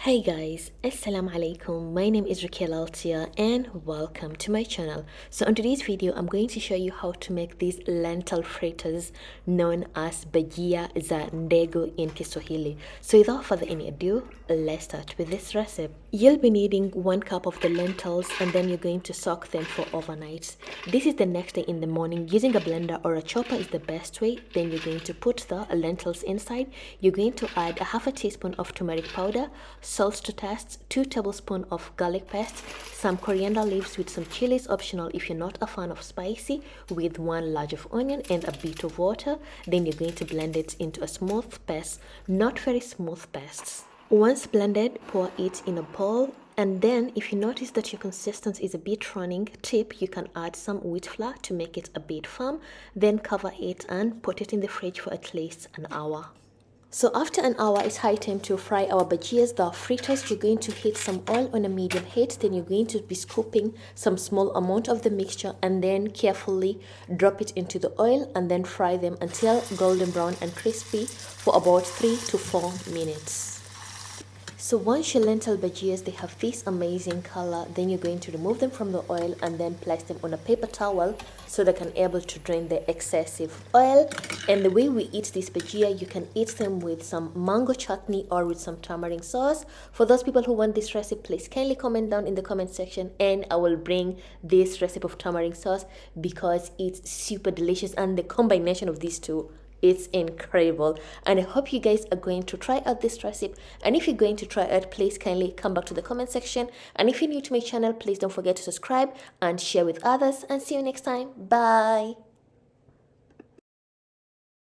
Hey guys, Assalamu alaikum. My name is Raquel Altia and welcome to my channel. So on today's video, I'm going to show you how to make these lentil fritters known as Bajia za ndegu in Kiswahili. So without further any ado, let's start with this recipe. You'll be needing 1 cup of the lentils and then you're going to soak them for overnight. This is the next day in the morning. Using a blender or a chopper is the best way. Then you're going to put the lentils inside. You're going to add a half a teaspoon of turmeric powder, salt to taste, 2 tablespoons of garlic paste, some coriander leaves with some chilies, optional if you're not a fan of spicy, with 1 large of onion and a bit of water. Then you're going to blend it into a smooth paste, not very smooth paste. Once blended, pour it in a bowl. And then if you notice that your consistency is a bit running, tip, you can add some wheat flour to make it a bit firm. Then cover it and put it in the fridge for at least an hour. So after an hour, it's high time to fry our bajias, the fritters. You're going to heat some oil on a medium heat. Then you're going to be scooping some small amount of the mixture and then carefully drop it into the oil and then fry them until golden brown and crispy for about 3 to 4 minutes. So once your lentil bajias, they have this amazing color, then you're going to remove them from the oil and then place them on a paper towel so they can able to drain the excessive oil. And the way we eat this bajia, you can eat them with some mango chutney or with some tamarind sauce. For those people who want this recipe, please kindly comment down in the comment section and I will bring this recipe of tamarind sauce because it's super delicious and the combination of these two, it's incredible. And I hope you guys are going to try out this recipe. And if you're going to try it, please kindly come back to the comment section. And if you're new to my channel, please don't forget to subscribe and share with others. And see you next time. Bye.